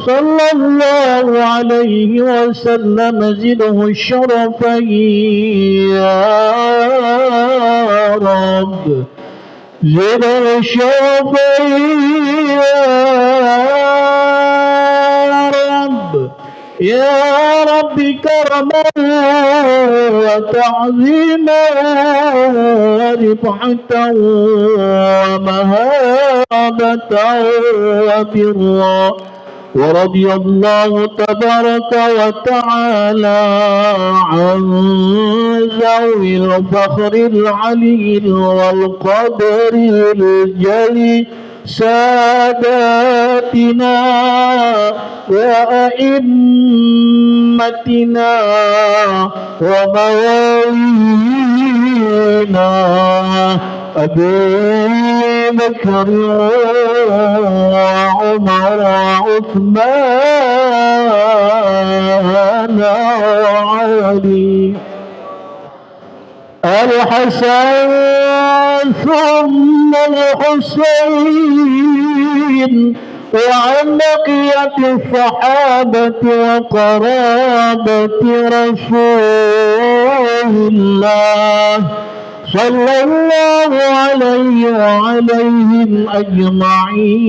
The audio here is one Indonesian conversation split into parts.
صلى الله عليه وسلم زده الشرفين يا رب زده الشرفين يا رب كرما وتعظيما ورفعة ومهابة وبرا ورضي الله تبارك وتعالى عن ذوي الفخر العلي والقدر الجلي ساداتنا وأئمتنا وموالينا أبي بكر وعمر وعثمان وعلي الحسن ثم الحسين وعن بقية الصحابة وقرابة رسول الله صلى الله عليه وعليهم أجمعين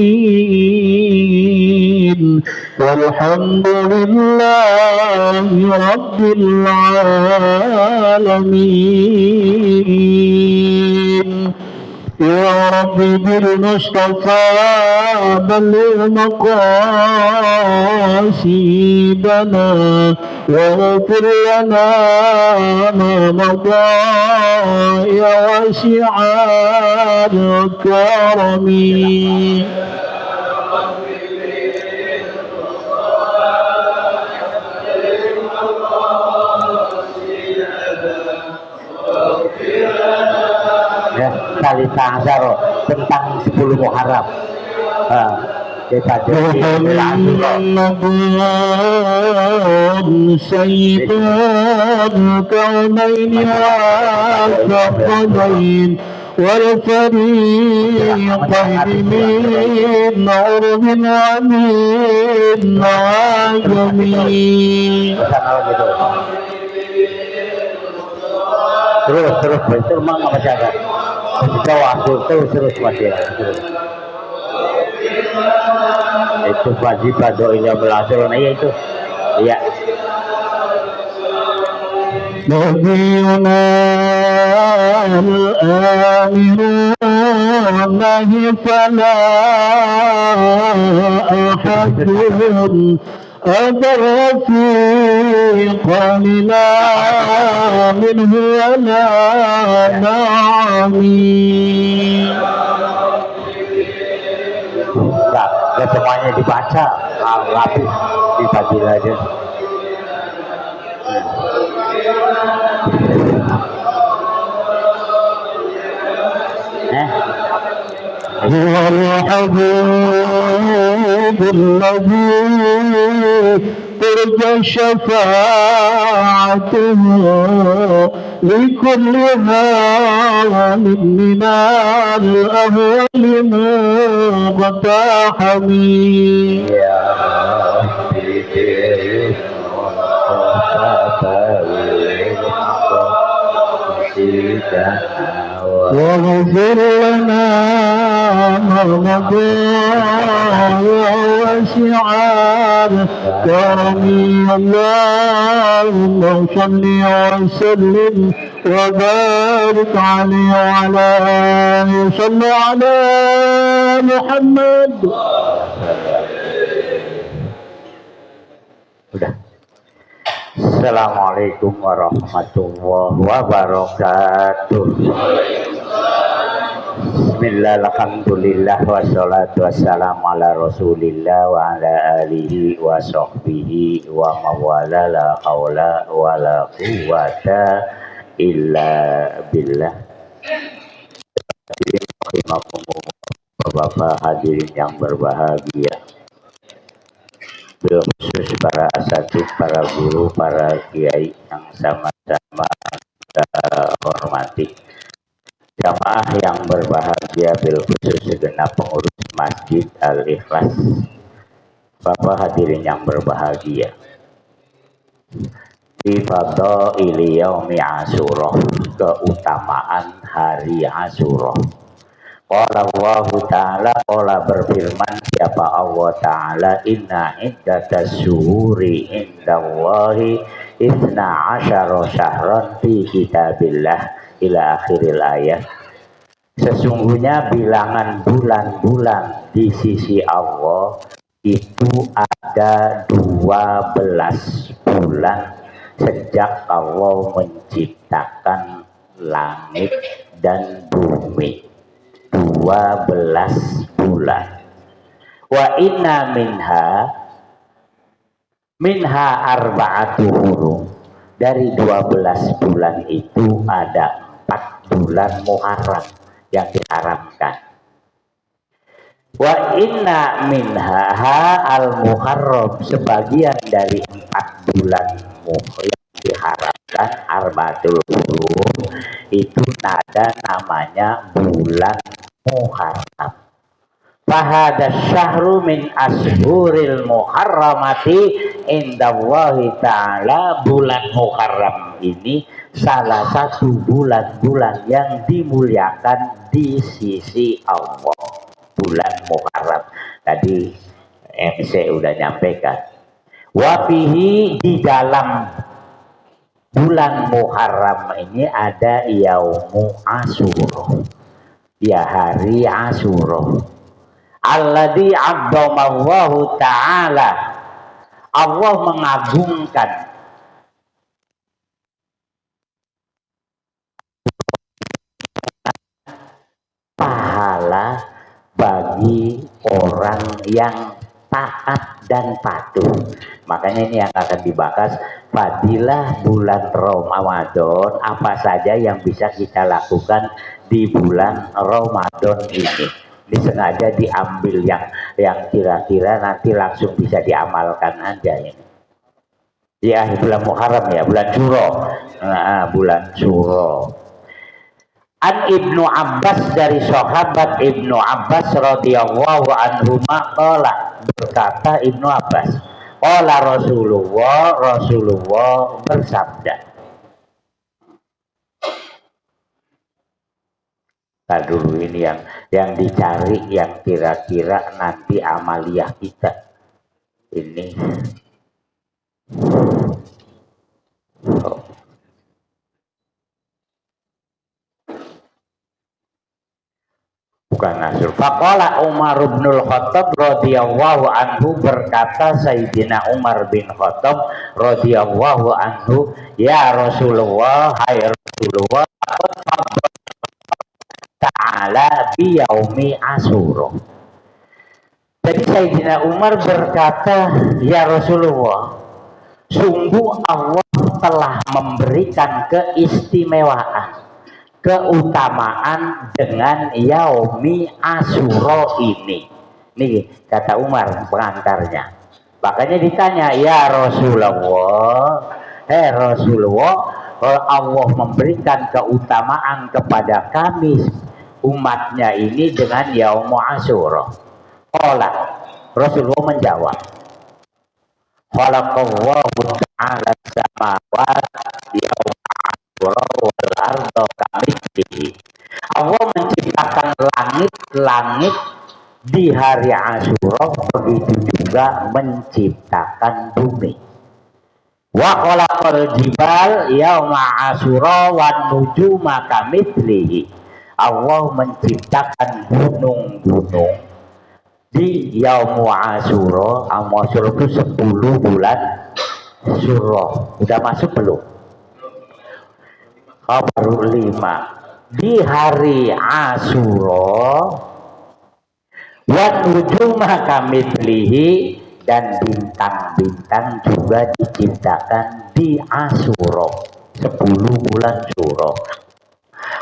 والحمد لله رب العالمين يا رب بالمصطفى بلغ مقاصدنا واغفر لنا ما مضى يا واسع الكرم kali ta'zaro tentang 10 Muharram. Kita jadi سيدان كونين والثقلين والفريقين من عرب ومن عجمين. Terus itu memang apa saja. Terus masih itu wajib doanya belajar nah ya itu ya نبينا الآمرون فلا أحد أبر في قلنا منه ولا نعمي. Nah, semuanya dibaca, habis dibagi aja. هو الحبيب الذي ترجى شفاعته لكل هام من الأهوال مقتحم. يا واغفر لنا ما مضى ووسع كرمي اللهم صل وسلم وبارك عليه وعلى آله صل على محمد. Udah. Assalamualaikum warahmatullahi wabarakatuh. Bismillah, alhamdulillah, wassalatu wassalamu ala rasulillah wa ala alihi wa sahbihi wa mawala la hawla wa la quwwata illa billah. Bapak hadirin yang berbahagia, khusus para asatidz, para guru, para kiai yang sama-sama kita hormati, jamaah yang berbahagia, bil khusus segenap pengurus Masjid Al-Ikhlas Bapak hadirin yang berbahagia, fi fadhaili yaumi Asyura, keutamaan hari Asyura. Qala Allah Ta'ala, qala berfirman siapa Allah Ta'ala, inna iddatas syuhuri indallahi isna asyara syahran fi kitabillah, ila akhiril ayat. Sesungguhnya bilangan bulan-bulan di sisi Allah itu ada 12 bulan sejak Allah menciptakan langit dan bumi. 12 bulan. Wa inna minha arba'atu hurum. Dari 12 bulan itu ada 4 bulan Muharram yang diharamkan. Wa inna minha al-muharram, sebagian dari 4 bulan yang diharamkan arba'atul hurum itu ada namanya bulan Muharram. Fahada syahru min ashuril muharramati indallahi ta'ala. Bulan Muharram ini salah satu bulan-bulan yang dimuliakan di sisi Allah. Bulan Muharram tadi MC udah nyampaikan. Wafihi, di dalam bulan Muharram ini ada yaumu Asyura, ya hari Asyura. Alladzi 'azzamallahu ta'ala, Allah mengagungkan pahala bagi orang yang taat dan patuh. Makanya ini yang akan dibahas, fadilah bulan Ramadan, apa saja yang bisa kita lakukan di bulan Ramadan ini. Ini sengaja diambil yang kira-kira nanti langsung bisa diamalkan aja ini. Ya, bulan Muharram ya, bulan Syuro. Nah, bulan Syuro. An Ibnu Abbas, dari sahabat Ibnu Abbas radhiyallahu anhu maqala, berkata Ibnu Abbas, qala Rasulullah bersabda. Nah, dulu ini yang dicari yang kira-kira nanti amaliyah kita ini. Bukan Nasr. Faqala Umar bin Khattab radhiyallahu anhu, berkata Sayyidina Umar bin Khattab radhiyallahu anhu, ya Rasulullah, hai Rasulullah, ta'ala bi yaumi Asyura. Jadi Sayyidina Umar berkata, ya Rasulullah, sungguh Allah telah memberikan keistimewaan, keutamaan dengan yaumi Asyura ini. Nih kata Umar pengantarnya. Makanya ditanya, ya Rasulullah, Rasulullah, Allah memberikan keutamaan kepada kami umatnya ini dengan yaum Asyura. Qala, Rasulullah menjawab, khalaqallahu ta'ala samawati yaum Asyura wal arda kamitslihi. Allah menciptakan langit-langit di hari Asyura, begitu juga menciptakan bumi. Wa khalaqal jibal yauma Asyura wan nujuma kamitslihi. Allah menciptakan gunung-gunung di yaum Asyura. Asyura itu 10 bulan Syura. Udah masuk belum? Oh, baru 5. Di hari Asyura wan nujuma kamitslihi, dan bintang-bintang juga diciptakan di Asyura, 10 bulan Syura.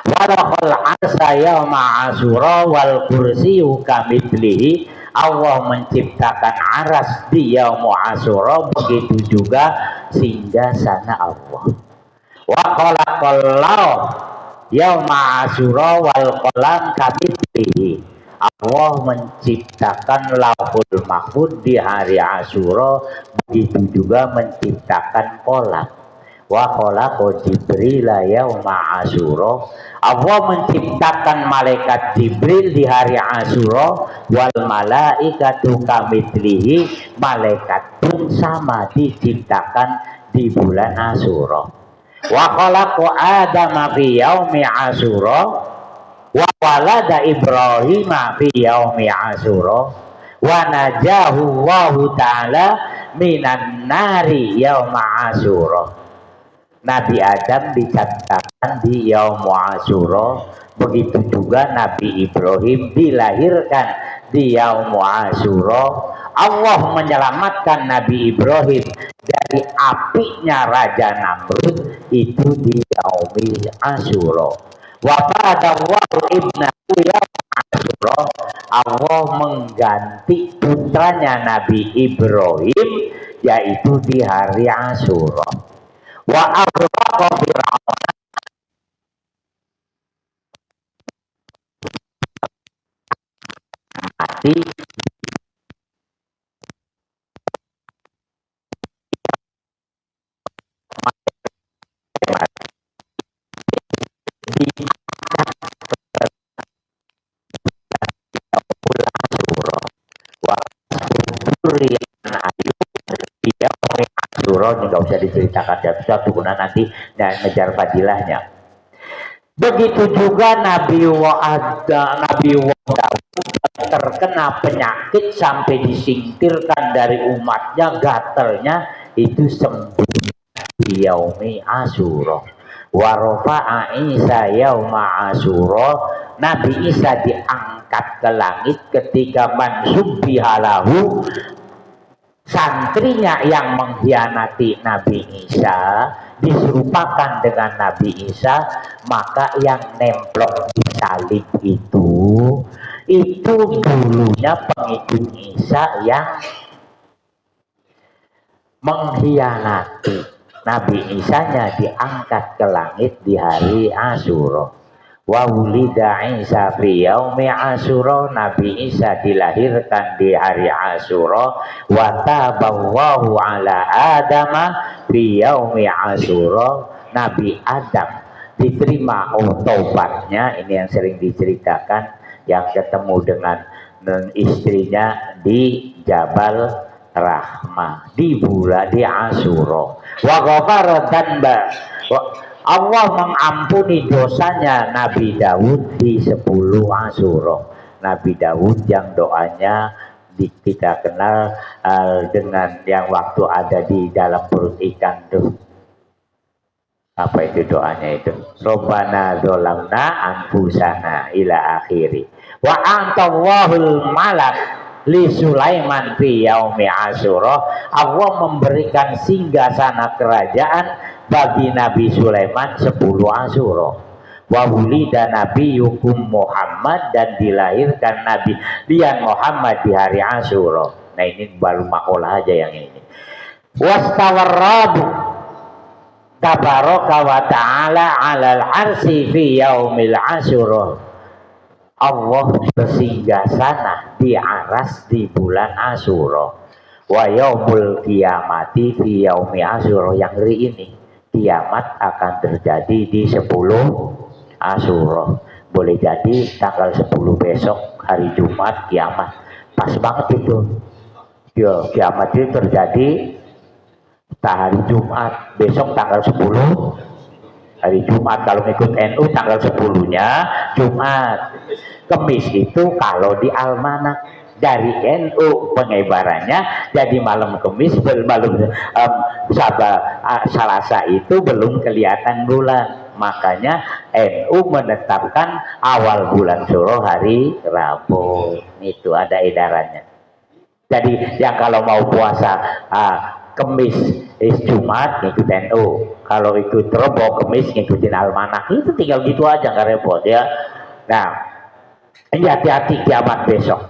Walaqal arsa yauma Asyura wal kursiyyu kamitslihi. Allah menciptakan aras di yaum Asyura, begitu juga singgasana Allah. Wa khalaqallahu yauma Asyura wal qalam kamitslihi. Allah menciptakan Lauhul Mahfud di hari Asyura, begitu juga menciptakan kolam. Wa khalaqa Jibril yauma Asyura. Allah menciptakan malaikat Jibril di hari Asyura, wal malaikatu kamitslihi, malaikat pun sama diciptakan di bulan Asyura. Wa khalaqa Adama fi yaumi Asyura, wa walada Ibrahim fi yaumi Asyura, wa najahu Allahu ta'ala minan nari yauma Asyura. Nabi Adam diciptakan di Yaum Asyura, begitu juga Nabi Ibrahim dilahirkan di Yaum Asyura. Allah menyelamatkan Nabi Ibrahim dari apinya Raja Namrud itu di Yaum Asyura. Wa ba'dallahu ibnahu Yaum Asyura. Allah mengganti putranya Nabi Ibrahim yaitu di hari Asyura. Wa aghraqa Fir'aun, mati di Asyura. Wa Surian Ayub dia Asyura, ini nggak usah diceritakan dan suatu guna nanti ngejar fadilahnya. Begitu juga Nabi Daud terkena penyakit sampai disingkirkan dari umatnya, gatelnya itu sembuh di yaumi Asyura. Wa rafa'a Isa yauma Asyura, Nabi Isa diangkat ke langit ketika mansub bihalahu, santrinya yang mengkhianati Nabi Isa diserupakan dengan Nabi Isa, maka yang nemplok di salib itu dulunya pengikut Isa yang mengkhianati. Nabi Isanya diangkat ke langit di hari Asyura. Wa wulida Isa fi yaumi Asyura, Nabi Isa dilahirkan di hari Asyura. Wa taballahu ala Adama fi yaumi Asyura, Nabi Adam diterima taubatnya. Ini yang sering diceritakan, yang ketemu dengan istrinya di Jabal Rahmah di bulan di Asyura. Wa ghafara dzanba, Allah mengampuni dosanya Nabi Daud di 10 Asyura. Nabi Daud yang doanya kita kenal dengan yang waktu ada di dalam perut ikan tuh. Apa itu doanya itu? Rabbana dzalamna anfusana ila akhiri. Wa antallahul malak li Sulaiman fi yaumi Asyura. Allah memberikan singgasana kerajaan bagi Nabi Sulaiman 10 Asyura. Wa wulida nabiyukum Muhammad, dan dilahirkan Nabi Dian Muhammad di hari Asyura. Nah ini baru makalah aja yang ini. Wastawar Rabu tabaraka wa ta'ala 'alal 'arsy fi yaumil Asyura. Allah bersinggasana di aras di bulan Asyura. Wa yaumul qiyamati fi yaumi Asyura, yang hari ini kiamat akan terjadi di 10 Asyura. Boleh jadi tanggal 10 besok hari Jumat kiamat. Pas banget itu. Ya, kiamat itu terjadi hari Jumat, besok tanggal 10 hari Jumat. Kalau ikut NU tanggal 10-nya Jumat. Kemis itu kalau di almanak dari NU pengibarannya jadi malam Kemis, belum Selasa itu belum kelihatan bulan. Makanya NU menetapkan awal bulan Syuro hari Rabu. Itu ada edarannya. Jadi yang kalau mau puasa Kemis Jumat ngikut NU, kalau ikut Rebo Kemis ngikutin almanak. Itu tinggal gitu aja, nggak repot ya. Nah, ini hati-hati kiamat besok.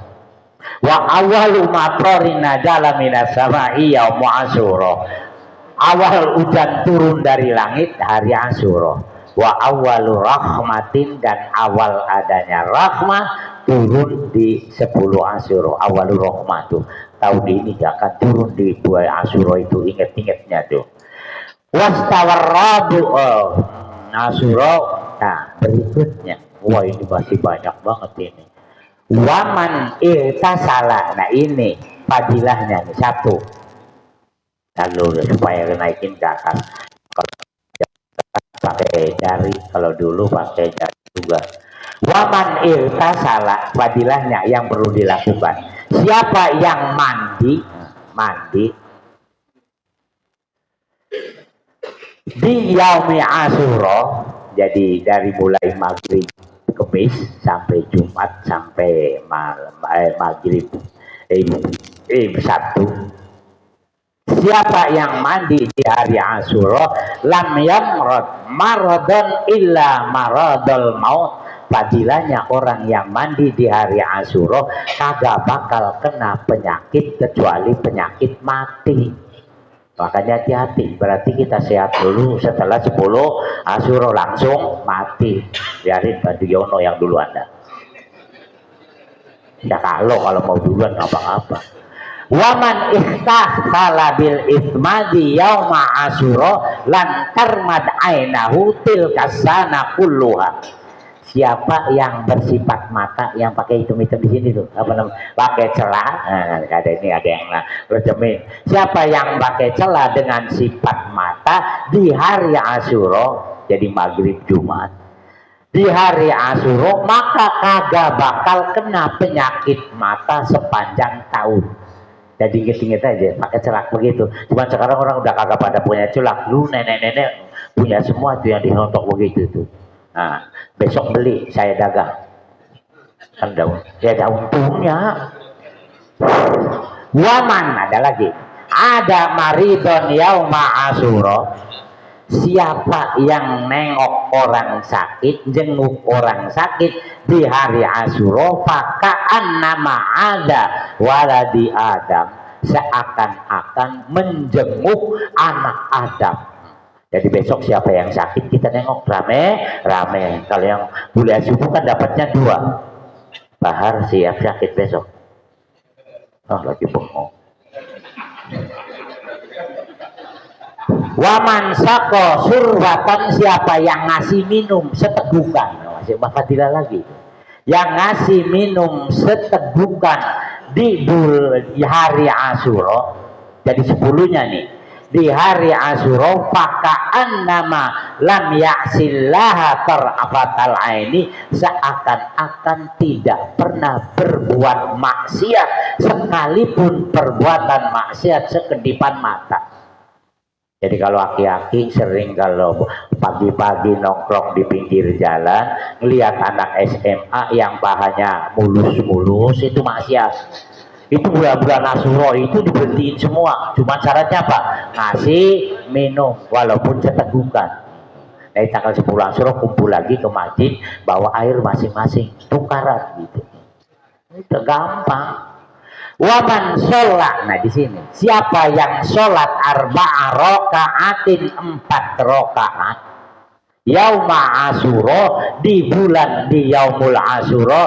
Wa awalu matrorin najala minas sama'i yaum Asyura. Awal hujan turun dari langit hari Asyura. Wa awalu rahmatin, dan awal adanya rahmah turun di 10 Asyura awalul rahmah tuh. Tahun ini gak akan turun di 2 Asyura itu, inget-ingetnya tuh. Wastawar Rabu Asyura. Nah berikutnya, wah ini masih banyak banget ini. Waman irtasala. Nah ini fadilahnya nih, satu. Lalu supaya naikin ke atas, kalau pakai jari, kalau dulu pakai jari juga. Waman irtasala, fadilahnya yang perlu dilakukan. Siapa yang mandi di yaumi Asyura, jadi dari mulai maghrib Kamis sampai Jumat sampai maghrib Sabtu. Siapa yang mandi di hari Asyura, lam yamrad maradon illa maradul maut. Fadilahnya orang yang mandi di hari Asyura kagak bakal kena penyakit kecuali penyakit mati. Makanya hati-hati, berarti kita sehat dulu, setelah 10 Asyura langsung mati. Biarin Bandu Yono yang dulu Anda. Ya kalau mau duluan apa-apa. Waman ihtahsala bil ismadi yauma Asyura lan tarmad ainahu tilkas sana kulluha. Siapa yang bersifat mata, yang pakai hitam-hitam di sini tuh, apa namanya, pakai celah, ada ini ada yang berjamin. Siapa yang pakai celah dengan sifat mata di hari Asyura, jadi maghrib Jumat, di hari Asyura, maka kagak bakal kena penyakit mata sepanjang tahun. Jadi inget-inget aja pakai celak begitu. Cuma sekarang orang udah kagak pada punya celak. Lu nenek-nenek punya semua tuh yang dihontok begitu tuh. Nah, besok beli saya dagang. Kan daun, ya ada untungnya. Waman ada lagi. Ada maridon yauma Asyura. Siapa yang nengok orang sakit, jenguk orang sakit di hari Asyura, fakaan nama ada waladi Adam, seakan-akan menjenguk anak Adam. Jadi besok siapa yang sakit kita nengok rame-rame. Kalau yang bulan subuh kan dapatnya 2. Bahar siap sakit besok. Oh lagi bengong. Waman sako surbatan, siapa yang ngasih minum setegukan, masih fadilah lagi. Yang ngasih minum setegukan di hari Asyura, jadi 10-nya nih. Di hari Asyura, fakaan nama lam ya'sillaha tarafatal aini, seakan-akan tidak pernah berbuat maksiat sekalipun perbuatan maksiat sekedipan mata. Jadi kalau aki-aki sering kalau pagi-pagi nongkrong di pinggir jalan, ngelihat anak SMA yang pahanya mulus-mulus, itu maksiat. Itu bulan-bulan Asyura itu diberhentiin semua. Cuma syaratnya apa? Ngasih minum walaupun setegukan. Dari tanggal 10 Asyura kumpul lagi ke masjid, bawa air masing-masing, tukaran gitu. Itu gampang. Waman sholat, nah di sini siapa yang sholat arba'a rokaatin 4 rokaat yauma Asyura, di bulan di yaumul Asyura,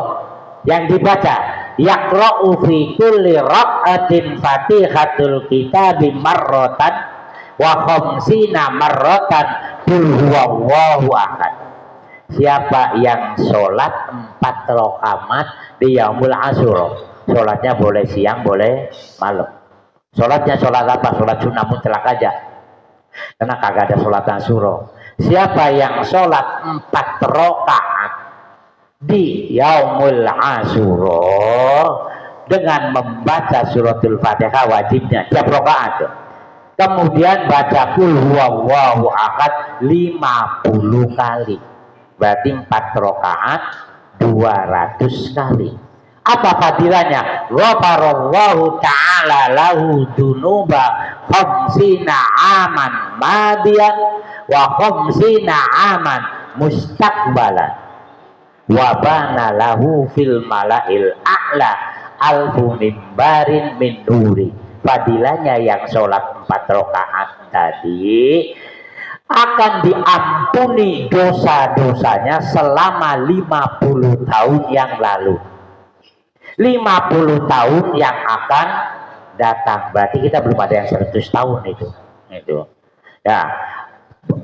yang dibaca yaqra'u fi kulli rak'atin fatihatul kitabi marratan wa khamsina marratan qul huwallahu ahad. Siapa yang sholat 4 rakaat di yaumul Asyura, sholatnya boleh siang boleh malam. Sholatnya sholat apa? Sholat sunnah mutlak aja, karena kagak ada sholat Asyura. Siapa yang sholat 4 rakaat di yaumul Asyura dengan membaca suratul Fatihah, wajibnya tiap rakaat, kemudian baca qul huwallahu ahad 50 kali, berarti 4 rakaat 200 kali. Apa fadilahnya? Ghafarallahu ta'ala lahu dunuba khamsina aman madian wa khamsina aman mustaqbalan wa bana lahu fil mala'il a'la alfu mimbarin min nuri. Fadilahnya yang sholat 4 rakaat tadi akan diampuni dosa-dosanya selama 50 tahun yang lalu. 50 tahun yang akan datang. Berarti kita belum ada yang 100 tahun itu. Ya.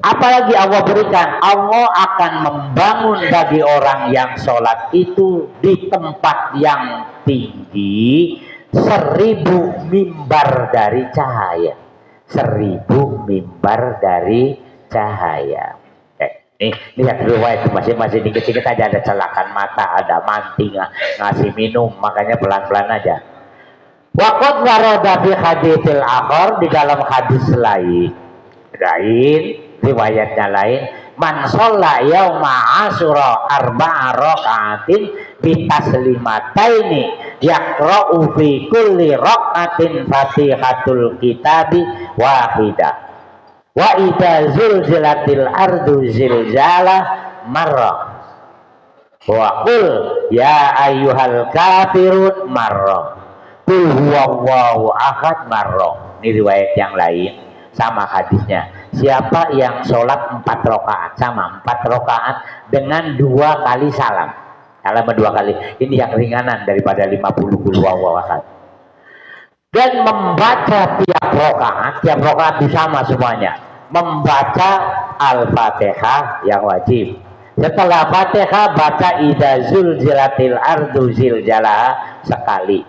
Apalagi Allah berikan, Allah akan membangun bagi orang yang sholat itu di tempat yang tinggi 1000 mimbar dari cahaya. 1000 mimbar dari cahaya. Ini lihat riwayat masing-masing dikit-dikit aja, ada celakan mata, ada manting, ngasih minum, makanya pelan-pelan aja. Waqad warada fi haditsil akhar, di dalam hadis lain riwayatnya lain, man shalla yauma asyura arba'a raka'atin bi taslimataini yaqra'u fi kulli raka'atin fatihatul kitabi wahidah wa idza zulzilatil ardu zilzala marra wa qul ya ayyuhal kafirun marra qul huwallahu ahad marra. Ini riwayat yang lain sama hadisnya. Siapa yang sholat 4 rakaat, sama 4 rakaat dengan 2 kali salam. Salam 2 kali. Ini yang ringanan daripada 50 qul huwallahu ahad. Dan membaca tiap rakaat itu sama semuanya. Membaca Al-Fatihah yang wajib. Setelah Fatihah baca idza zulzilatil ardu zilzalaha sekali.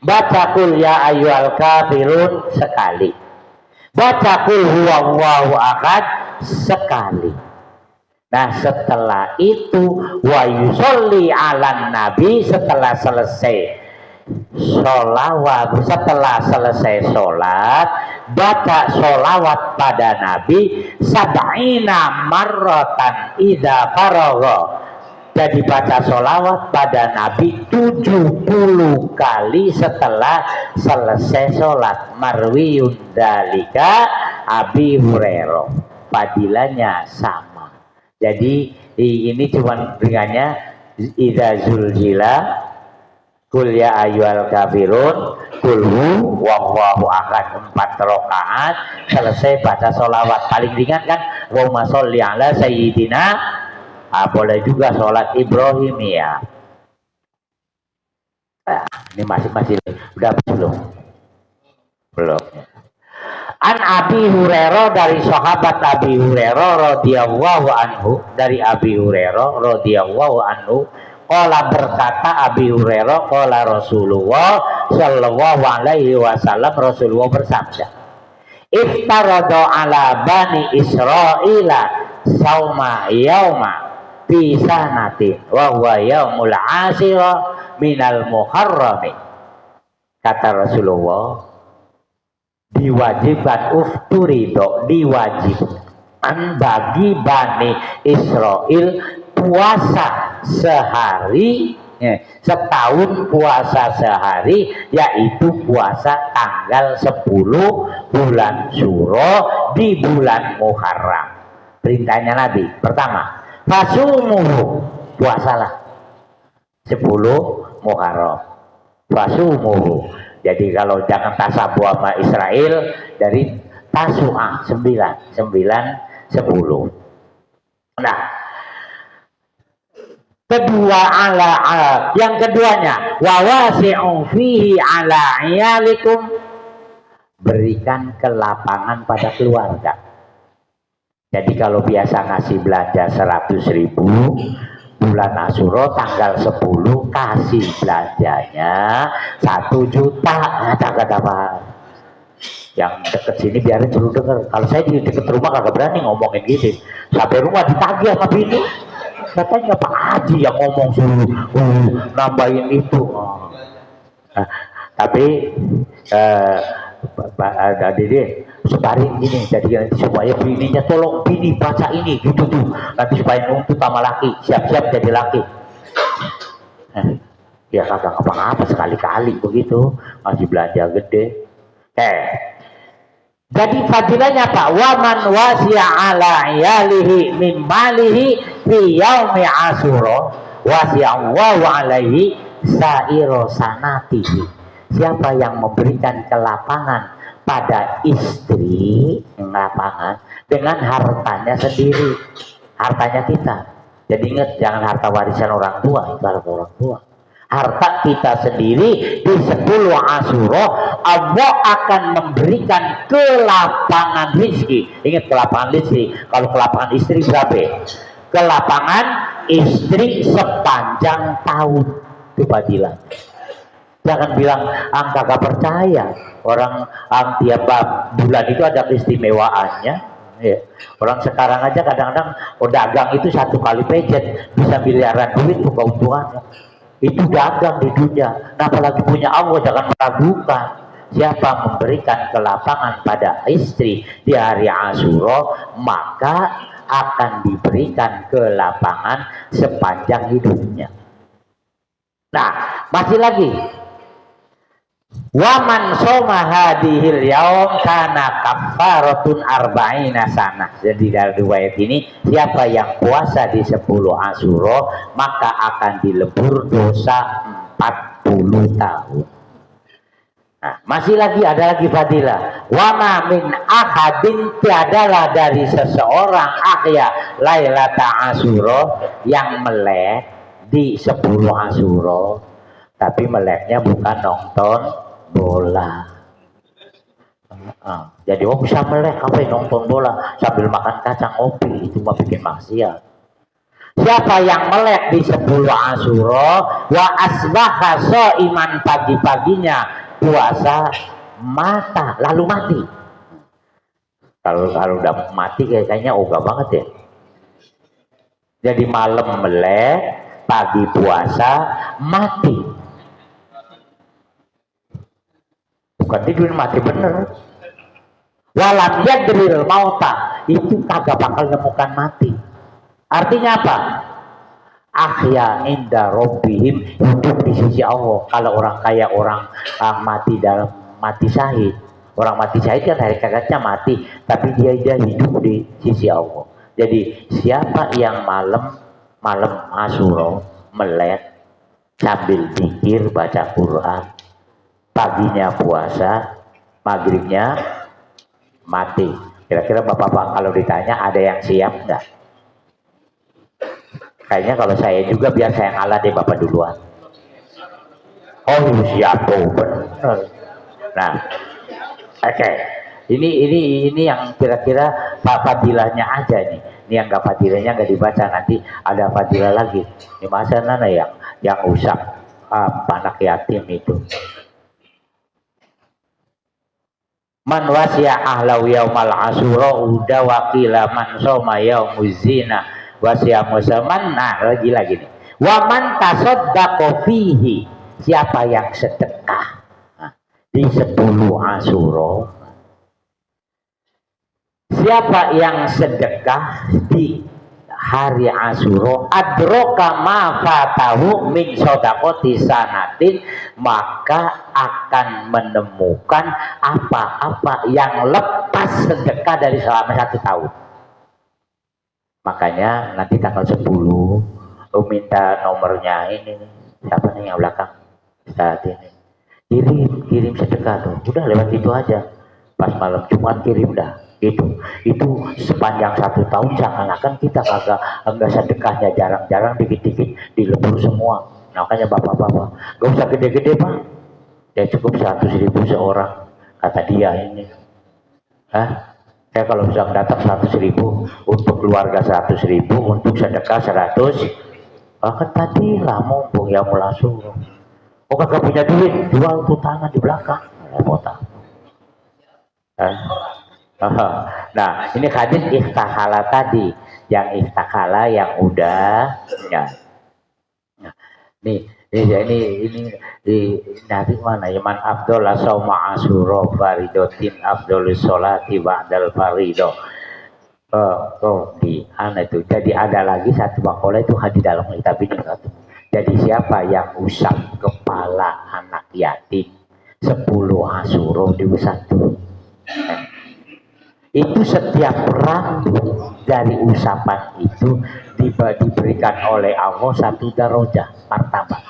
Baca qul ya ayyuhal kafirun sekali. Baca qul huwallahu ahad sekali. Nah, setelah itu wa yusolli ala nabi, setelah selesai sholat baca sholawat pada nabi sab'ina marratan idza faragha. Jadi baca sholawat pada nabi 70 kali setelah selesai sholat. Marwiyun dalika Abi Hurairah, fadilahnya sama. Jadi ini cuma ringannya idza zulzila qul ya ayyuhal kafirun qul huwallahu ahad 4 rakaat selesai baca sholawat. Paling ringan kan Allahumma sholli ala sayyidina. Boleh juga sholat Ibrahimiyah. Ini masih udah belum. An Abi Hurairah, dari sahabat Abi Hurairah radhiyallahu anhu, dari Abi Hurairah radhiyallahu anhu, qala, berkata Abi Hurairah, qala Rasulullah sallallahu alaihi wasallam, Rasulullah bersabda, iftarada ala bani Israila sauma yauma fi sanatin wa huwa yaumul ashira minal muharrami. Kata Rasulullah, diwajibkan diwajibkan bagi Bani Israel puasa sehari, setahun puasa sehari, yaitu puasa tanggal 10 bulan Syuro di bulan Muharram. Perintahnya Nabi pertama, fasumuhu, puasalah 10 Muharram, fasumuhu. Jadi kalau jangan tasabuh sama Israel, dari Tasu'ah 9, 10. Nah, yang keduanya, wawasi'u fihi ala iyalikum, berikan kelapangan pada keluarga. Jadi kalau biasa ngasih belanja 100.000, bulan Asyura tanggal 10 kasih belanjanya 1 juta. Kagak apa. Yang deket sini biarin dulu denger. Kalau saya di deket rumah kagak berani ngomongin gitu. Sampai rumah ditagih sama bini. Katanya Pak Haji yang ngomong suruh nambahin itu. Tapi ada diri sebarin gini, jadi supaya bininya tolong bini baca ini gitu tuh, nanti supaya nuntut sama laki, siap-siap jadi laki. Ya kagak apa-apa, sekali-kali begitu masih belanja gede. Jadi fadilahnya Pak, waman wasi'a ala iyalihi min malihi fi yaumi asyura wasi'allahu alaihi sa'iro sanatihi. Siapa yang memberikan kelapangan pada istri, lapangan dengan hartanya sendiri, hartanya kita. Jadi ingat, jangan harta warisan orang tua, itu harta orang tua. harta kita sendiri di 10 Asyura, Allah akan memberikan kelapangan rezeki. Ingat kelapangan rezeki. Kalau kelapangan istri berapa? Kelapangan istri sepanjang tahun. Itu fadilah. Jangan bilang angka gak percaya. Orang tiap bulan itu ada keistimewaannya. Ya. Orang sekarang aja kadang-kadang dagang itu 1 kali pejet bisa miliaran duit tuh keuntungannya. Itu dagang di dunia. Nah, apalagi punya Allah, jangan meragukan. Siapa memberikan kelapangan pada istri di hari Asyura, maka akan diberikan kelapangan sepanjang hidupnya. Nah, masih lagi. Waman soma hadihil yaum kana kafaratun arba'ina sanah. Jadi dari riwayat ini, siapa yang puasa di 10 Asyura maka akan dilebur dosa 40 tahun. Nah, masih lagi ada lagi fadilah. Wama min ahadin, tiadalah dari seseorang ahya lailata Asyura yang melek di 10 Asyura, tapi meleknya bukan nonton bola. Jadi bisa melek apa nonton bola sambil makan kacang opi, itu mah bikin maksiat. Siapa yang melek di 10 Asyura wa asbaha shaiman, pagi-paginya puasa mata lalu mati. Kalau udah mati kayaknya ogah banget ya. Jadi malam melek, pagi puasa, mati. Bukan tidur, mati bener. Walam yadril mauta, itu kagak bakal nemukan mati. Artinya apa? Ahya inda robbihim, hidup di sisi Allah. Kalau orang kaya, orang mati dalam mati syahid. Orang mati syahid kan hakikatnya mati, tapi dia hidup di sisi Allah. Jadi siapa yang malam Asyura melek sambil zikir baca Quran, paginya puasa, maghribnya mati. Kira-kira bapak-bapak kalau ditanya ada yang siap nggak? Kayaknya kalau saya juga biar saya ngalah deh bapak duluan. Oh siap, oh bener. Nah, oke. Ini yang kira-kira fadilahnya aja nih. Ini yang nggak fadilahnya nggak dibaca, nanti ada fadilah lagi. Ini masa mana yang usap anak yatim itu. Man wasiya ahlau yaumal Asyura uda wakila man soma yaumuz zina wasiya musaman. Nah, lagi nih. Wa man tasaddaqa fihi, siapa yang sedekah di 10 Asyura. Siapa yang sedekah di hari Asyura, adroka ma fatahu min shadaqati sanatin, maka akan menemukan apa-apa yang lepas sedekah dari selama 1 tahun. Makanya nanti tanggal 10 lu minta nomornya ini nih. Siapa nih yang belakang saat ini, kirim sedekah tuh, udah lewat itu aja. Pas malam Jumat kirim dah. Itu sepanjang 1 tahun seakan-akan kita enggak sedekahnya, jarang-jarang, dikit-dikit dilebur semua. Makanya bapak-bapak gak usah gede-gede pak, ya cukup 100.000 seorang, kata dia ini. Saya kalau bisa datang 100.000 untuk keluarga, 100.000 untuk sedekah 100. Kan tadi lah mumpung ya mulai suruh. Oh kagak punya duit, jual tuh tangan di belakang. Mau tahu. Nah, ini hadis iftakhala tadi, yang iftakhala yang udah ya. Nah, ini nanti mana ya, man afdol sauma Asyura faridotin afdolus sholati ba'dal farido. Di itu. Jadi ada lagi satu makalah itu hadis dalam kitab ini. Jadi siapa yang usap kepala anak yatim 10 Asyura diusap tuh. Itu setiap rambut dari usapan itu diberikan oleh Allah 1 darajah martabat.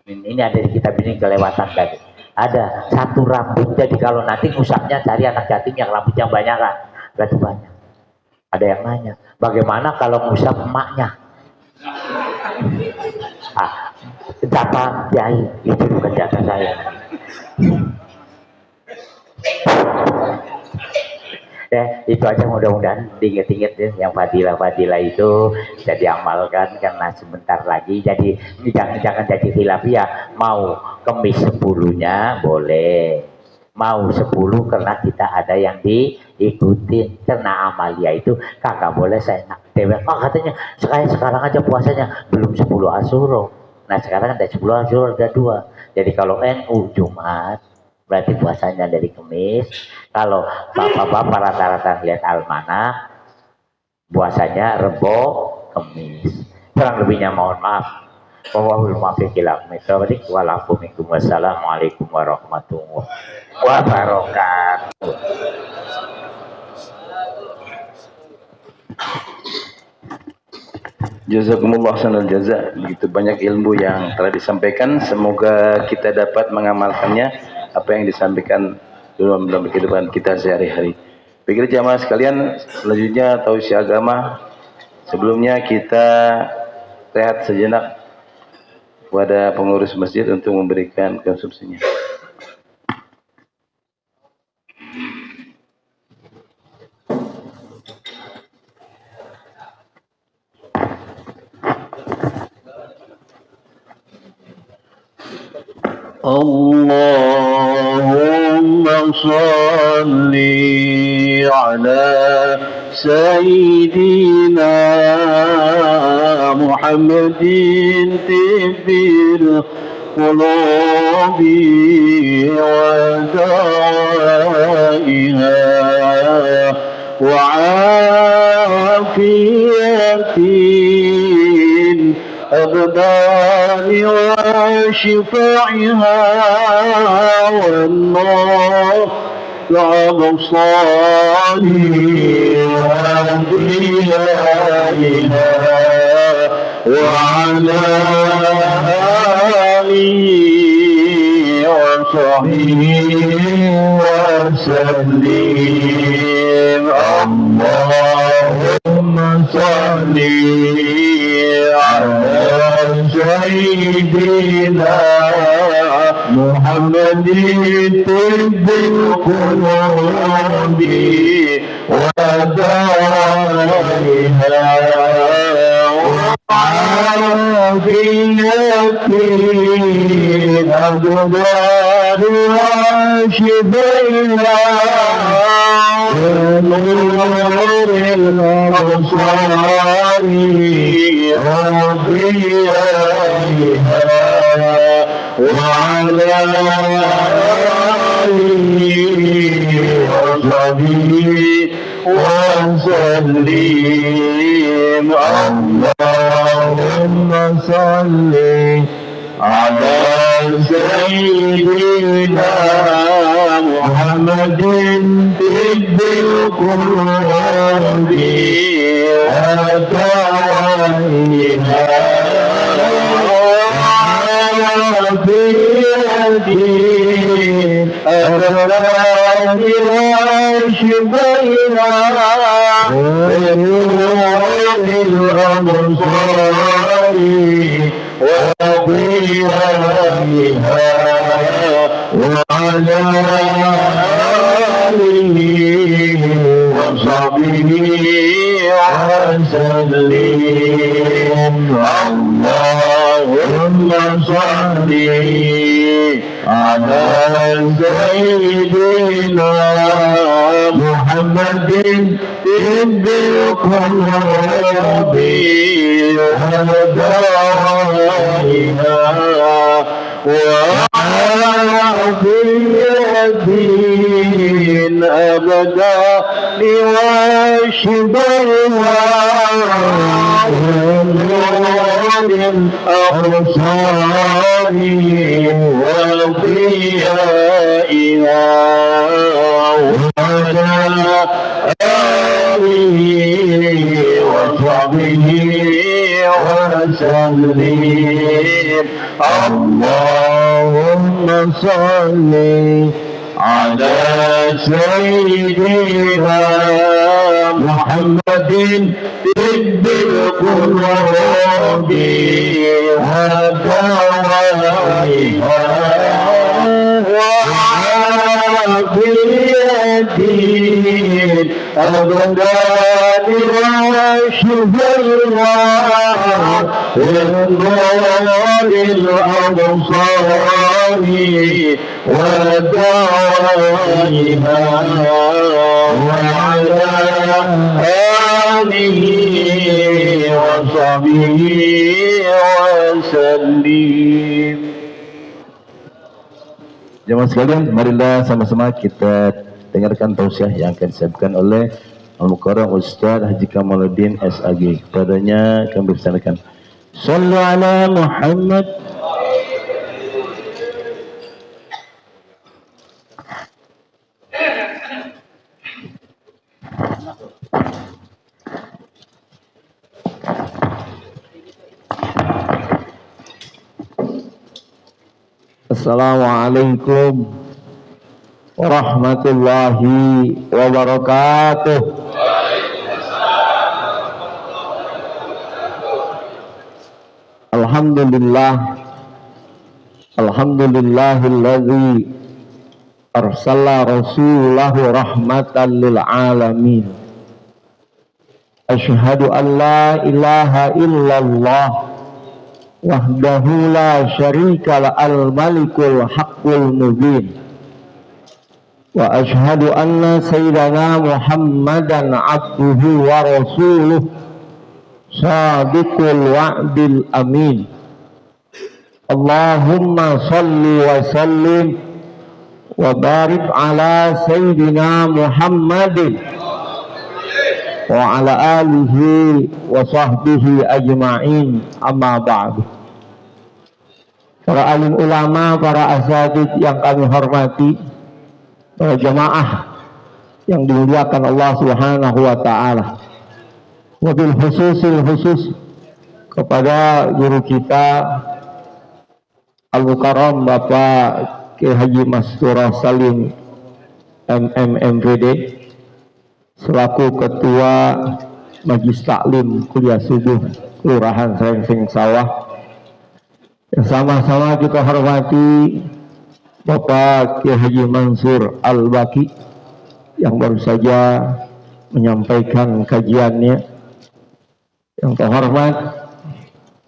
Ini ada di kitab ini, kelewatan tadi. Ada 1 rambut, jadi kalau nanti usapnya cari anak yatim yang rambutnya banyak kan, berarti banyak. Ada yang nanya, bagaimana kalau ngusap emaknya? Siapa Kiai? Itu bukan jatah saya. Itu aja, mudah-mudahan diinget-inget ya, yang fadilah-fadilah itu bisa diamalkan karena sebentar lagi. Jadi jangan jadi khilafiyah. Mau kemis 10-nya boleh, mau 10 karena kita ada yang diikutin. Karena amalia itu kagak boleh saya dewek. Katanya sekarang aja puasanya belum 10 Asyura. Nah sekarang ada 10 Asyura, ada 2. Jadi kalau NU Jumat berarti puasanya dari Kamis. Kalau bapak-bapak rata-rata lihat almanah, puasanya Rebo, Kamis. Kurang lebihnya mohon maaf. Wallahul muwaffiq ila aqwamit thoriq. Wassalamualaikum warahmatullahi wabarakatuh. Jazakumullah sanal jaza. Begitu banyak ilmu yang telah disampaikan. Semoga kita dapat mengamalkannya apa yang disampaikan dalam kehidupan kita sehari-hari. Baiklah jamaah sekalian, selanjutnya tausiah agama. Sebelumnya kita rehat sejenak kepada pengurus masjid untuk memberikan konsumsinya. Allahumma salli ala Sayyidina Muhammadin tibbil qulubi wa da'iha wa afiyatin أبدان وشفاعها والنار الأبصار وأنبيائها وعلى آله وصحبه وسلم. اللهم صل على سيدنا محمد طب القلوب ودارها وعافية الأبدان وشفيها ونور الأبصار وضيائها وعلى آله وصحبه وسلم. اللهم صل على سيدنا محمد طب القلوب ودائها الأبرار وشفيها ونور الأبصار وضيائها وعلى آله وصحبه وسلم. اللهم صل على سيدنا محمد طب القلوب ودائها وعافية أبدا وشبهها ونور الأبصار وضيائها وعلى آله وصحبه وسلم. اللهم صل على سيدنا محمد طب القلوب ودوائها وعافية الأبدان وشفاء للنور الأبصار ودوائها وعلى آله وصحبه وسلم. Jemaah sekalian, marilah sama-sama kita dengarkan tausiah yang akan disampaikan oleh Al-Mukarram Ustaz Haji Kamaluddin SAG. Padanya kami bersanakan Sallu ala Muhammad. Assalamualaikum warahmatullahi wabarakatuh. Alhamdulillah, alhamdulillahilladzi arsala rasulahu rahmatan lil alamin. Asyhadu an la ilaha illallah wahdahu la syarika al malikul haqqul mubin. Wa asyhadu anna sayyidana Muhammadan abduhu wa rasuluh sadiqul wa'dil amin. Allahumma salli wa sallim wa barik ala sayyidina Muhammadin wa ala alihi wa sahbihi ajma'in, amma ba'du. Para alim ulama, para asatidz yang kami hormati, para jamaah yang dimuliakan Allah Subhanahu wa taala. Wabil khusus kepada guru kita Al-Mukarram Bapak Kiai Haji Masturah Salim MMMPD selaku Ketua Majlis Taklim Kuliah Subuh Kelurahan Srengseng Sawah. Sama-sama kita hormati Bapak Kiai Haji Mansur Al-Baki yang baru saja menyampaikan kajiannya. Yang terhormat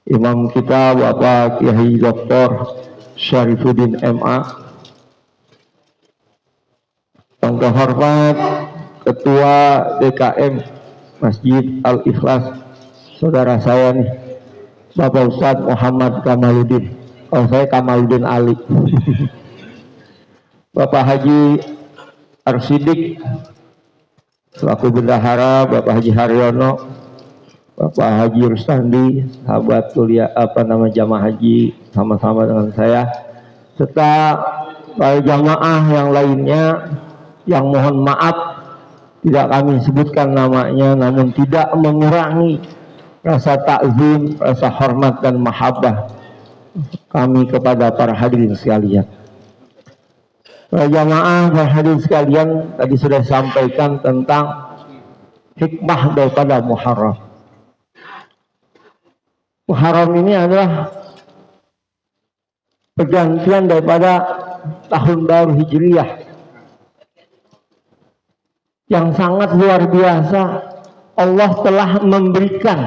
Imam kita Bapak Kiai Dr. Syarifuddin MA. Yang terhormat Ketua DKM Masjid Al-Ikhlas, saudara saya nih, Bapak Ustadz Muhammad Kamaluddin. Kalau saya Kamaluddin Ali. Bapak Haji Arsidik selaku bendahara, Bapak Haji Haryono, Bapak Haji Rustandi, sahabat kuliah jamaah haji sama-sama dengan saya, serta para jamaah yang lainnya yang mohon maaf tidak kami sebutkan namanya, namun tidak mengurangi rasa takzim, rasa hormat dan mahabbah kami kepada para hadirin sekalian. Para jamaah, para hadirin sekalian, tadi sudah sampaikan tentang hikmah daripada Muharram. Muharram ini adalah pergantian daripada tahun baru Hijriyah yang sangat luar biasa. Allah telah memberikan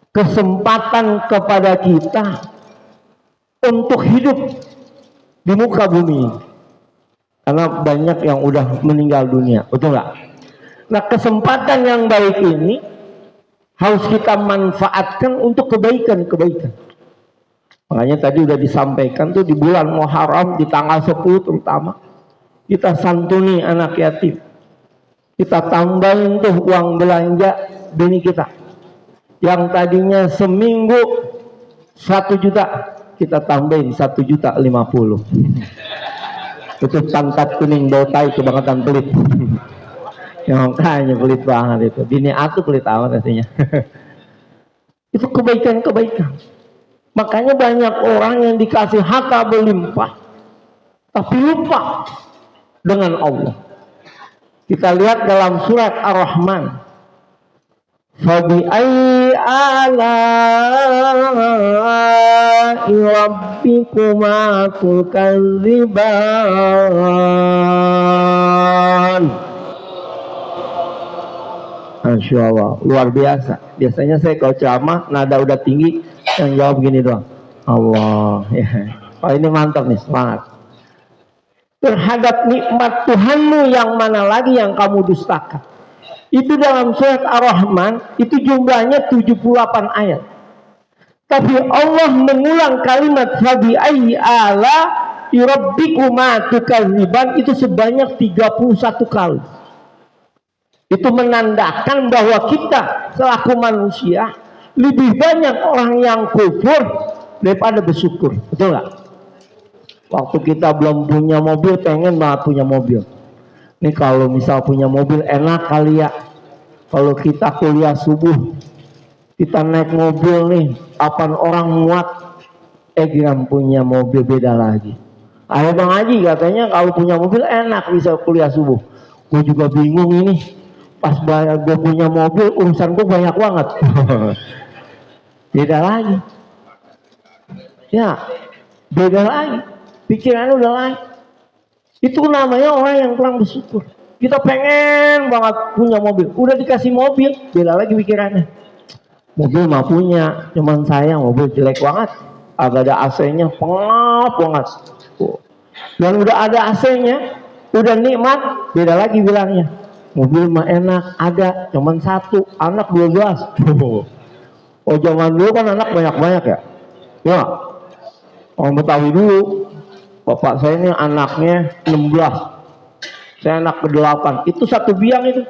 kesempatan kepada kita untuk hidup di muka bumi, karena banyak yang udah meninggal dunia, betul nggak? Nah, kesempatan yang baik ini harus kita manfaatkan untuk kebaikan-kebaikan. Makanya tadi udah disampaikan tuh di bulan Muharram di tanggal 10 terutama kita santuni anak yatim. Kita tambahin tuh uang belanja bini kita. Yang tadinya seminggu 1 juta, kita tambahin 1,50 juta. Itu pangkat kuning bau tai kebangetan pelit. Yang makanya pelit banget itu. Bini aku pelit amat artinya. Itu kebaikan-kebaikan. Makanya banyak orang yang dikasih harta berlimpah, tapi lupa dengan Allah. Kita lihat dalam surat Ar-Rahman. Fabi ayyi ala'i rabbikuma tukadziban. Masya Allah, luar biasa. Biasanya saya kalau ceramah nada udah tinggi, yang jawab gini doang, Allah. Ya. Oh ini mantap nih, semangat. Terhadap nikmat Tuhanmu yang mana lagi yang kamu dustakan. Itu dalam surat Ar-Rahman, itu jumlahnya 78 ayat. Tapi Allah mengulang kalimat fabi ayyi ala rabbikuma tukadziban itu sebanyak 31 kali. Itu menandakan bahwa kita selaku manusia lebih banyak orang yang kufur daripada bersyukur. Betul nggak? Waktu kita belum punya mobil, pengen banget punya mobil. Nih kalau misal punya mobil enak kali ya. Kalau kita kuliah subuh, kita naik mobil nih, 8 orang muat. Giram punya mobil beda lagi. Ayo Bang Haji katanya kalau punya mobil enak bisa kuliah subuh. Gue juga bingung ini. Pas gue punya mobil, urusan gue banyak banget. Beda lagi. Ya, beda lagi. Pikirannya udah lain. Itu namanya orang yang kurang bersyukur. Kita pengen banget punya mobil. Udah dikasih mobil, beda lagi pikirannya. Mobil mah punya, cuman saya mobil jelek banget. Agak ada AC-nya, pengap banget. Dan udah ada AC-nya, udah nikmat, beda lagi bilangnya. Mobil mah enak, ada, cuman 1, anak 12. Oh zaman dulu kan anak banyak-banyak ya. Ya, orang Betawi dulu, bapak saya ini anaknya 16, saya anak ke-8, itu 1 biang itu.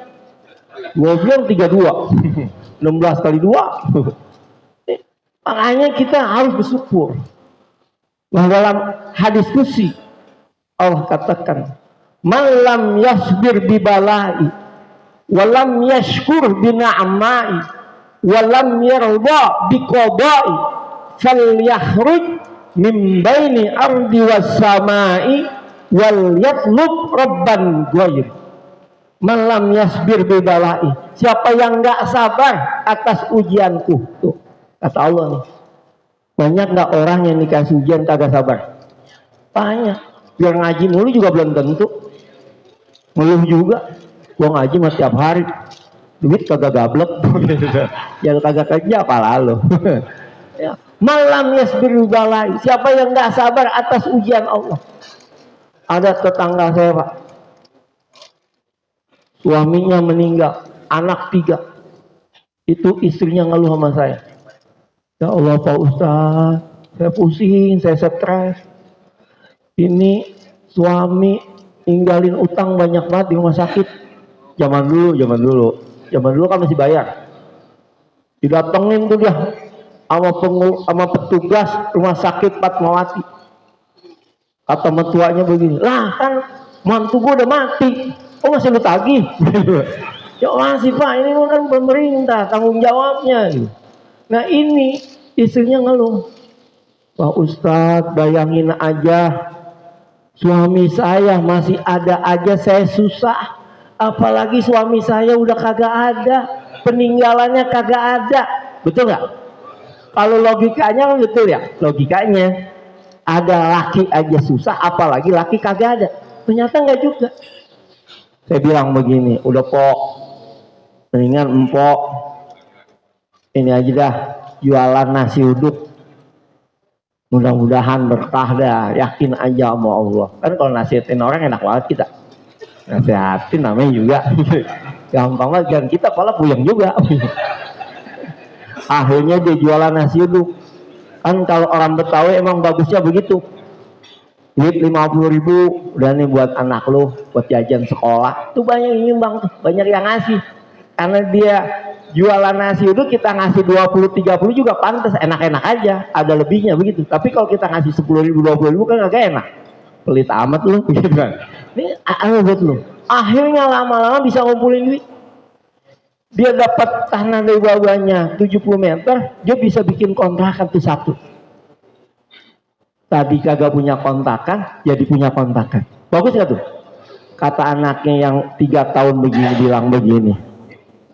2 biang 32, 16 kali 2. Makanya kita harus bersyukur. Nah dalam hadis qudsi Allah katakan, "Man yasbir bi bala'i wa lam yashkur bi na'ma'i wa lam yarda bi qada'i falyakhruj min baini ardi was sama'i wal yatlub rabban ghayr." Man lam yasbir bi bala'i, siapa yang enggak sabar atas ujianku. Tuh, kata Allah nih. Banyak enggak orang yang dikasih ujian kagak sabar? Banyak. Biar ngaji mulu juga belum tentu. Ngeluh juga, gua ngaji mah tiap hari, duit kagak gablek. Ya kagak kerja apalah lo. Ya. Malam yasbiru balai, siapa yang nggak sabar atas ujian Allah. Ada tetangga saya Pak, suaminya meninggal, anak 3. Itu istrinya ngeluh sama saya, ya Allah Pak Ustaz, saya pusing, saya stres. Ini suami ninggalin utang banyak banget di rumah sakit. Zaman dulu kan masih bayar. Didatengin tuh dia sama petugas rumah sakit Fatmawati. Kata mertuanya begini, lah kan mantu gue udah mati, oh masih lu tagih? Ya masih Pak, ini kan pemerintah tanggung jawabnya. Nah ini istrinya ngeluh, Pak Ustadz bayangin aja, suami saya masih ada aja saya susah, apalagi suami saya udah kagak ada, peninggalannya kagak ada. Betul nggak? Kalau logikanya betul ya, logikanya ada laki aja susah, apalagi laki kagak ada. Ternyata nggak juga. Saya bilang begini, udah Pok, mendingan empok ini aja dah, jualan nasi uduk. Mudah-mudahan berkah dah, yakin aja sama Allah. Kan kalau nasihatin orang enak banget kita. Nasihatin namanya juga gampang banget, dan kita malah puyeng juga. Akhirnya dia jualan nasi uduk. Kan kalau orang Betawi emang bagusnya begitu. Duit 50.000, udah nih buat anak lu, buat jajan sekolah. Tuh banyak yang nyumbang tuh, banyak yang ngasih. Karena dia jualan nasi uduk, kita ngasih 20-30 juga pantas, enak-enak aja, ada lebihnya begitu. Tapi kalau kita ngasih 10.000 20.000 kan agak enak, pelit amat lu gitu kan. Ini buat lu. Akhirnya lama-lama bisa ngumpulin duit. Dia dapat tanah dari bawahnya 70 meter, dia bisa bikin kontrakan tuh 1. Tadi kagak punya kontrakan, jadi punya kontrakan. Bagus gak tuh? kata anaknya yang 3 tahun begini bilang begini,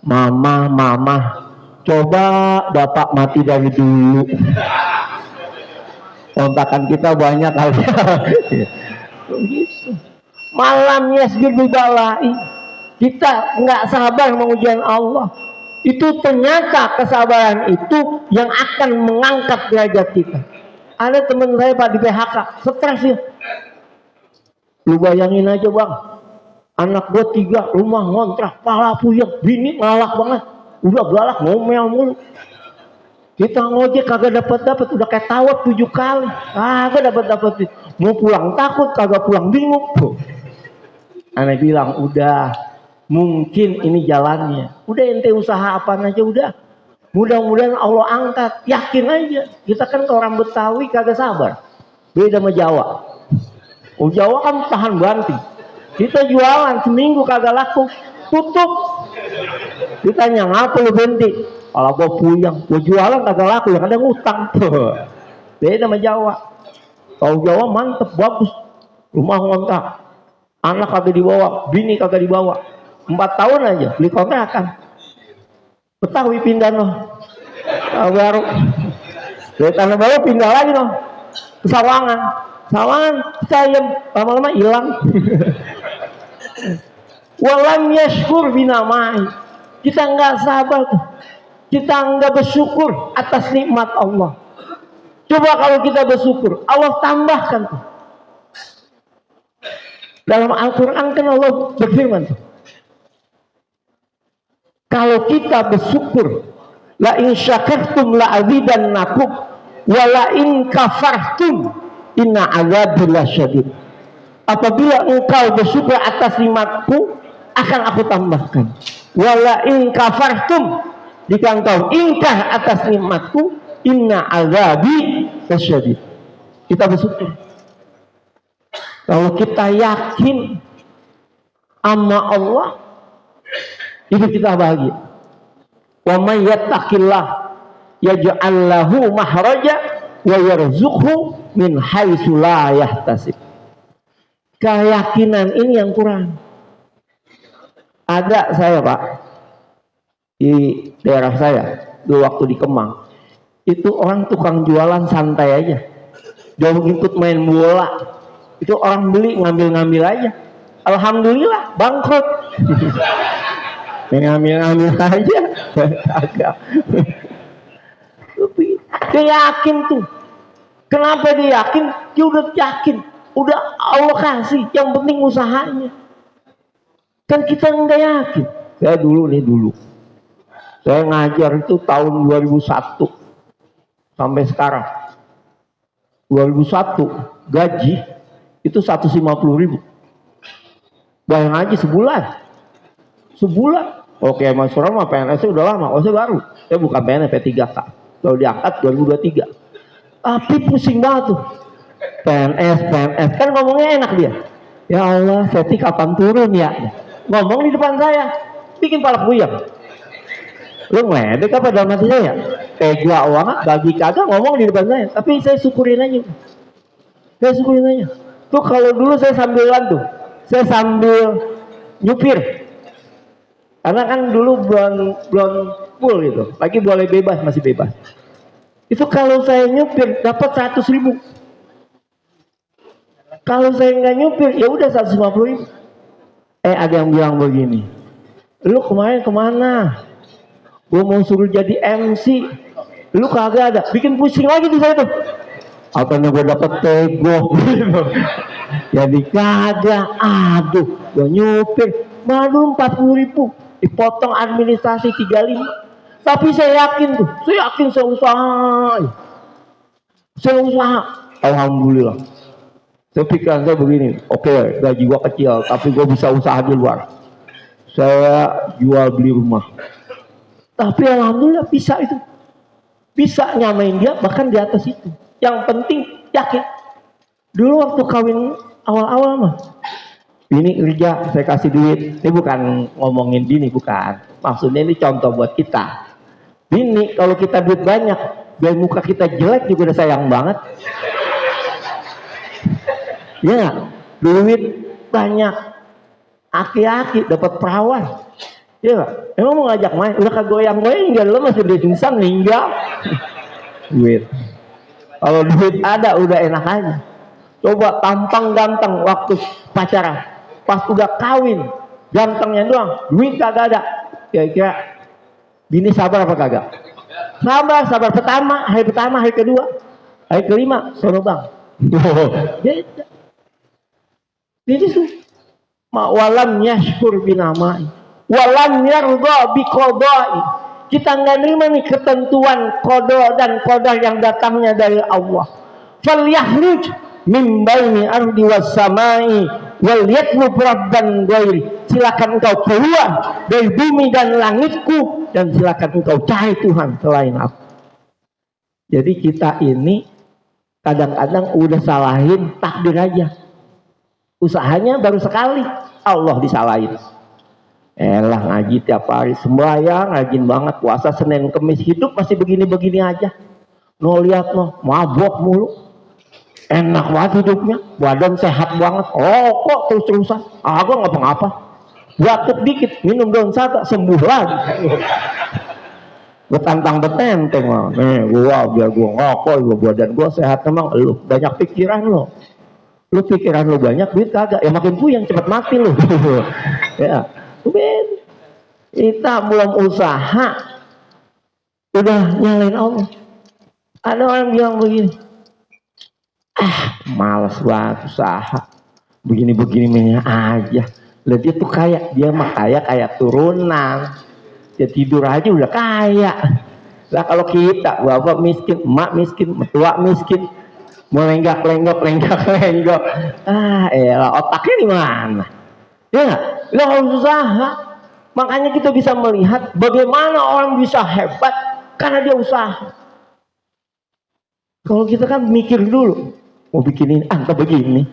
mama, coba bapak mati dari dulu. Kontakan kita banyak kali. Begitu. Malam yasbir bibalai. Kita nggak sabar mengujian Allah. Itu ternyata kesabaran itu yang akan mengangkat derajat kita. Ada teman saya Pak di PHK, stres ya. Lu bayangin aja bang, anak gua 3, rumah ngontrak, pala puyeng, bini ngalak banget, udah galak ngomel mulu. Kita ngojek kagak dapat, udah kayak tawar 7 kali, kagak dapat. Mau pulang takut, kagak pulang bingung. Anak bilang udah, mungkin ini jalannya. Udah ente usaha apaan aja udah. Mudah-mudahan Allah angkat, yakin aja. Kita kan orang Betawi kagak sabar. Beda sama Jawa. Oh Jawa kan tahan banting. Kita jualan seminggu kagak laku, tutup. Ditanya ngapa lu berhenti? Kalau gua puyeng, gua jualan kagak laku, yang ada ngutang. Beda sama Jawa. Kalau Jawa mantep, bagus. Rumah ngontrak, anak kagak dibawa, bini kagak dibawa. 4 tahun aja beli kontrakan. Betawi pindah noh, baru dari Tanah Baru pindah lagi noh ke Sawangan sayem, lama-lama hilang. Walam yashkur binamai. Kita nggak sabar, kita nggak bersyukur atas nikmat Allah. Coba kalau kita bersyukur, Allah tambahkan tuh. Dalam Al-Quran kan Allah berfirman tuh, kalau kita bersyukur, la in syakartum la azidannakum wa la in kafartum inna azabi lasyadid. Apabila engkau bersyukur atas nikmatku, akan aku tambahkan. Wa la in kafartum, jika engkau ingkar atas nikmatku, inna azabi lasyadid. Kita bersyukur. Kalau kita yakin sama Allah, itu kita bahagia. Wa may yattaqillah yaj'al lahu mahraja wa yarzuqhu min haitsu la yahtasib. Keyakinan ini yang kurang. Ada saya Pak di daerah saya dulu waktu di Kemang, itu orang tukang jualan santai aja, jauh ikut main bola, itu orang beli ngambil aja, alhamdulillah bangkrut. Ngambil aja agak. Dia yakin tuh. Kenapa dia yakin? Dia udah yakin, udah Allah kasih, yang penting usahanya. Kan kita enggak yakin. Saya dulu, saya ngajar itu tahun 2001 sampai sekarang. 2001 gaji itu 150.000. Bayang aja sebulan. Oke, Mas Suram mah PNS udah lama, saya baru. Saya bukan PNS, P3K. Kalau diangkat 2023. Tapi pusing banget tuh. PNS kan ngomongnya enak dia. Ya Allah, Seti kapan turun ya? Ngomong di depan saya, bikin pala puyeng. Lu ngedek apa dalam hati saya? Tega banget, gaji kagak ngomong di depan saya. Tapi saya syukurin aja. Tuh kalau dulu saya sambilan tuh, saya sambil nyupir. Karena kan dulu belum full gitu, lagi boleh bebas, masih bebas. Itu kalau saya nyupir dapat 100.000. Kalau saya nggak nyupir ya udah 150.000. Ada yang bilang begini, lu kemarin kemana? Gue mau suruh jadi MC, lu kagak ada, bikin pusing lagi di saya tuh. Apanya gue dapet tego, jadi kagak. Aduh, gue nyupir baru 40.000, dipotong administrasi 35. Tapi saya yakin tuh, saya usaha. Alhamdulillah. Saya pikiran saya begini, oke, gaji gua kecil, tapi gua bisa usaha di luar. Saya jual beli rumah. Tapi alhamdulillah bisa itu. Bisa nyamain dia, bahkan di atas itu. Yang penting yakin. Dulu waktu kawin awal-awal mah, bini kerja, saya kasih duit. Ini bukan ngomongin bini, bukan. Maksudnya ini contoh buat kita. Bini, kalau kita duit banyak, biar muka kita jelek juga udah sayang banget. Ya, duit banyak. aki-aki dapat perawan. Iya, emang mau ngajak main, udah kegoyang-goyang enggak, lo masih udah pingsan meninggal. Duit. Kalau duit ada udah enak aja. Coba tampang ganteng waktu pacaran, pas udah kawin gantengnya doang, duit kagak ada. Kira-kira bini sabar apa kagak? Sabar pertama, hari kedua, hari kelima, sono bang. Beda. Jadi walam yashkur binamai, walam yarda biqadai. Kita nggak nerima nih ketentuan kodo dan qadar yang datangnya dari Allah. Falyakhruj min baini ardi was samai wal yatlub rabban ghairi. Silakan engkau keluar dari bumi dan langitku dan silakan engkau cari Tuhan selain aku. Jadi kita ini kadang-kadang udah salahin takdir aja. Usahanya baru sekali Allah disalahin. Elah ngaji tiap hari, sembahyang rajin banget, puasa Senin Kemis, hidup masih begini-begini aja. No lihat no, mabok mulu. Enak banget hidupnya, badan sehat banget. Oh kok terus-terusan, gue ngapa-ngapa. Batuk dikit, minum daun sata, sembuh lagi. Gue tantang betenteng mah. Biar gue ngokol, badan gue sehat. Emang lu banyak pikiran lo. Lu pikiran lu banyak, duit kagak. Ya makin puyeng, cepet mati lu. Ya. Kita belum usaha udah nyalain Allah. Ada orang bilang begini, malas banget usaha, begini-begini aja. Lihat dia tuh kaya, dia mah kaya turunan, dia tidur aja udah kaya. Lah kalau kita bapak miskin, emak miskin, mertua miskin, mau lenggak-lenggok, otaknya di mana? Ya nggak? Lo harus usaha. Makanya kita bisa melihat bagaimana orang bisa hebat karena dia usaha. Kalau kita kan mikir dulu, mau bikin ini, entah begini,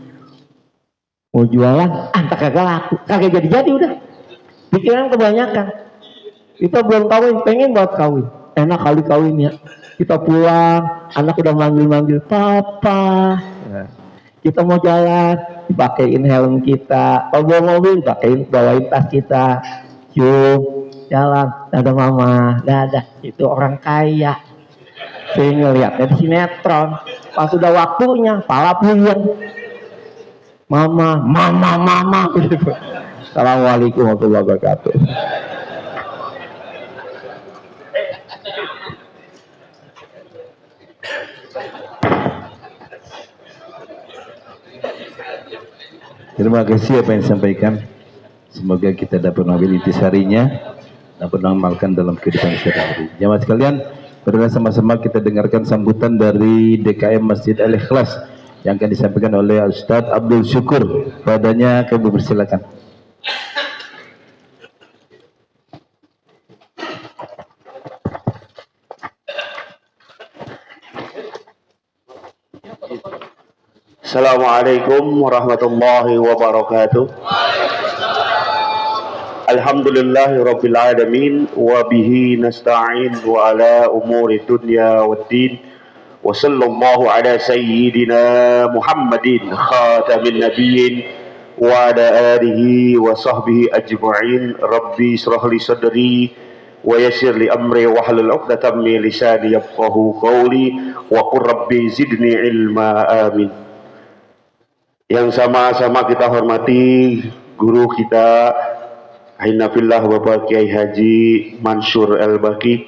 mau jualan, entah kagak laku, kagak jadi udah. Pikiran kebanyakan. Kita belum kawin, pengen buat kawin, enak kali kawin ya. Kita pulang, anak udah manggil-manggil papa. Ya. Kita mau jalan, dipakein helm kita. Kalau bawa mobil, bawain tas kita. Yuk, jalan. Dadah mama, dadah. Itu orang kaya. Saya ngeliatnya di sinetron. Pas sudah waktunya, pala puyeng. Mama. Assalamualaikum warahmatullahi wabarakatuh. Terima kasih apa yang disampaikan. Semoga kita dapat mengambil intisarinya, dapat mengamalkan dalam kehidupan sehari-hari. Jamaah sekalian, marilah sama-sama kita dengarkan sambutan dari DKM Masjid Al-Ikhlas yang akan disampaikan oleh Ustadz Abdul Syukur. Padanya kami persilakan. Assalamualaikum warahmatullahi wabarakatuh. Alhamdulillahi rabbil alamin wa bihi nasta'in wa ala umuri dunya waddin wa sallallahu ala sayyidina Muhammadin khatamin nabiyyin wa ala alihi wa sahbihi ajma'in. Rabbi israh li sadri wa yassir li amri wa hlul 'uqdatam min lisani yafqahu qawli wa qur rabbi zidni ilma. Amin. Yang sama-sama kita hormati guru kita Ainafillah Bapak Kiai Haji Mansur El-Baki,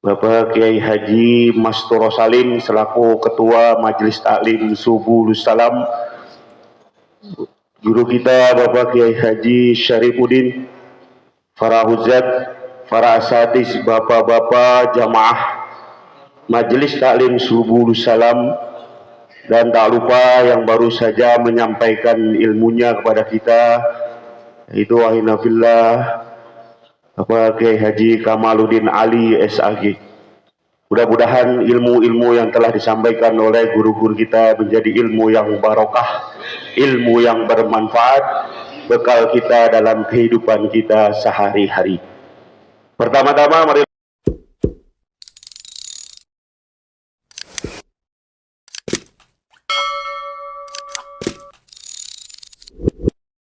Bapak Kiai Haji Masturo Salim selaku Ketua Majelis Taklim Subulus Salam, guru kita Bapak Kiai Haji Syarifuddin, para huzat, para asatidz, bapak-bapak jamaah Majelis Taklim Subulus Salam, dan tak lupa yang baru saja menyampaikan ilmunya kepada kita, yaitu Wahinafillah Bapak Kiai Haji Kamaluddin Ali SAG. Mudah-mudahan ilmu-ilmu yang telah disampaikan oleh guru-guru kita menjadi ilmu yang barokah, ilmu yang bermanfaat, bekal kita dalam kehidupan kita sehari-hari. Pertama-tama mari